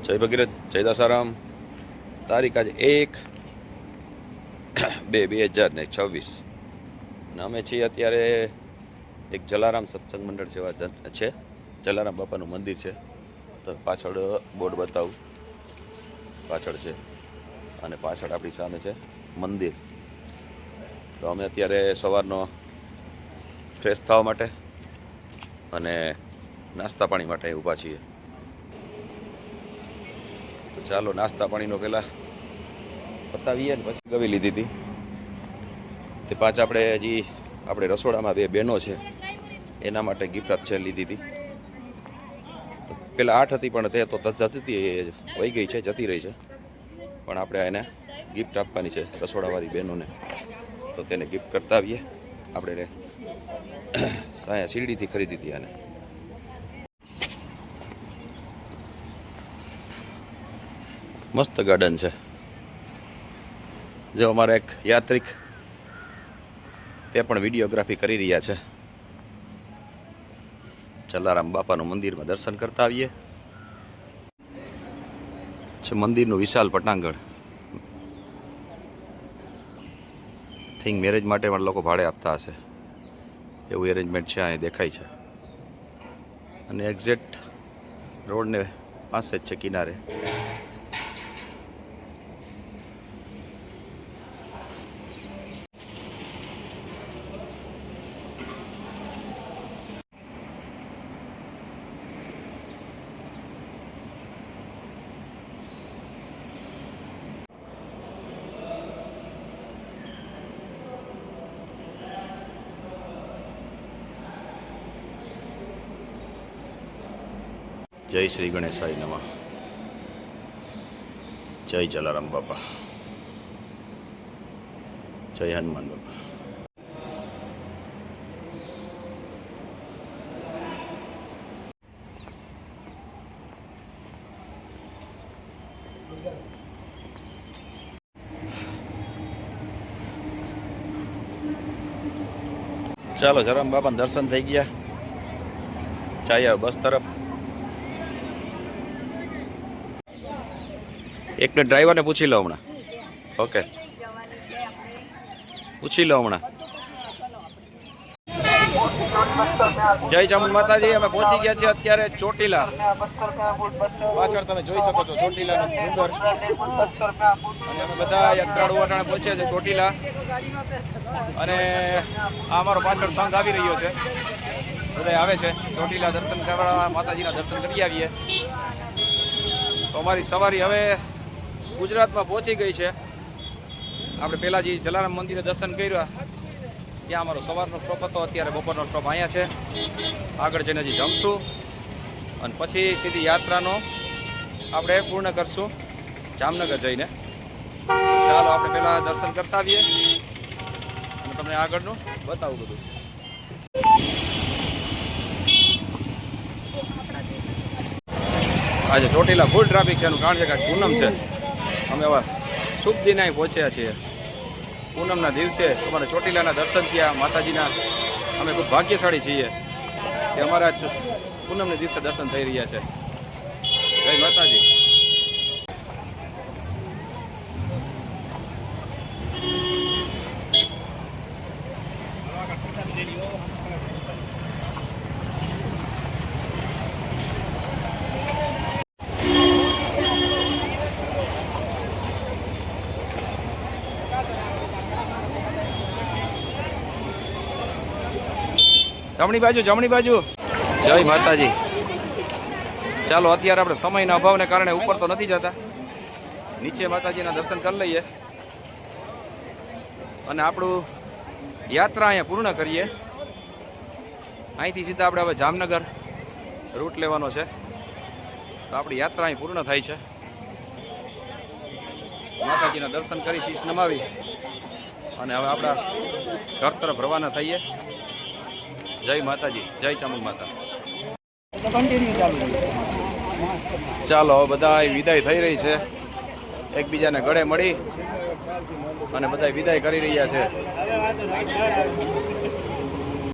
જય ભગીરથ, જય દાસારામ. તારીખ આજે 1/2/2026 અને અમે છીએ અત્યારે એક જલારામ સત્સંગ મંડળ સેવા છે. જલારામ બાપાનું મંદિર છે. તો પાછળ બોર્ડ બતાવું, પાછળ છે અને પાછળ આપણી સામે છે મંદિર. તો અમે અત્યારે સવારનો ફ્રેશ થવા માટે અને નાસ્તા પાણી માટે ઊભા છીએ. તો ચાલો નાસ્તા પાણીનો પહેલાં પતાવીએ ને પછી ગવી લીધી હતી તે પાછા આપણે રસોડામાં 2 બહેનો છે એના માટે ગિફ્ટ છે લીધી હતી. પહેલાં 8 હતી પણ તે તો જતી હતી, વહી ગઈ છે, જતી રહી છે. પણ આપણે એને ગિફ્ટ આપવાની છે રસોડાવાળી બહેનોને. તો તેને ગિફ્ટ કરતા આવીએ. આપણે સાયા શીરડીથી ખરીદી હતી આને. મસ્ત ગાર્ડન છે. જો અમારા એક યાત્રિક તે પણ વિડીયોગ્રાફી કરી રહ્યા છે. જલારામ બાપાનું મંદિરમાં દર્શન કરતા આવીએ. છે મંદિરનું વિશાળ પટાંગણ. થિંક મેરેજ માટે પણ લોકો ભાડે આપતા હશે એવું એરેન્જમેન્ટ છે, અહીં દેખાય છે. અને એક્ઝેક્ટ રોડને પાસે જ છે, કિનારે. જય શ્રી ગણેશાય નમઃ. જય જલારામ બાપા. જય હનુમાન બાપા. ચાલો, જલારામ બાપાના દર્શન થઈ ગયા. ચાયા બસ તરફ. એક મિનિટ ડ્રાઈવરને પૂછી લો હમણાં. ઓકે, પૂછી લો હમણાં. જય ચામુંડ માતાજી. અમે પહોંચી ગયા છીએ અત્યારે ચોટીલા. પાછળ તમે જોઈ શકો છો ચોટીલાનો ડુંગર. અને અમે બધા યાત્રાળુઓ અટાણે પહોંચ્યા છે ચોટીલા. અને આ અમારો પાછળ સંઘ આવી રહ્યો છે. બધા આવે છે ચોટીલા દર્શન કરવા, માતાજીના દર્શન કરી આવીએ. તો અમારી સવારી હવે ગુજરાતમાં પહોંચી ગઈ છે. આપણે પહેલાં જે જલારામ મંદિરે દર્શન કર્યા ત્યાં અમારો સવારનો સ્ટોપ હતો. અત્યારે બપોરનો સ્ટોપ અહીંયા છે. આગળ જઈને હજી જમશું અને પછી સીધી યાત્રાનો આપણે પૂર્ણ કરશું જામનગર જઈને. ચાલો આપણે પહેલાં દર્શન કરતા આવીએ અને તમને આગળનું બતાવું બધું. આજે ચોટીલા ફૂલ ટ્રાફિક છે. એનું કારણ છે કે પૂનમ છે. અમે હવે શુભ દિને અહીં પહોંચ્યા છીએ. પૂનમના દિવસે અમારે ચોટીલાના દર્શન થયા માતાજીના. અમે ખૂબ ભાગ્યશાળી છીએ કે અમારા પૂનમના દિવસે દર્શન થઈ રહ્યા છે. જય માતાજી. જમણી બાજુ, જમણી બાજુ. જય માતાજી. ચાલો, અત્યારે આપણે સમયના અભાવને કારણે ઉપર તો નથી જતા, નીચે માતાજીના દર્શન કરી લઈએ અને આપણું યાત્રા અહીંયા પૂર્ણ કરીએ. અહીંથી સીધા આપણે હવે જામનગર રૂટ લેવાનો છે. તો આપણી યાત્રા અહીં પૂર્ણ થાય છે. માતાજીના દર્શન કરી શીશ નમાવી અને હવે આપણા ઘર તરફ રવાના થઈએ. જય માતાજી. જય ચામુંડ માતા. ચાલો, બધા વિદાય થઈ રહી છે. એકબીજાને ગળે મળી અને બધા વિદાય કરી રહ્યા છે.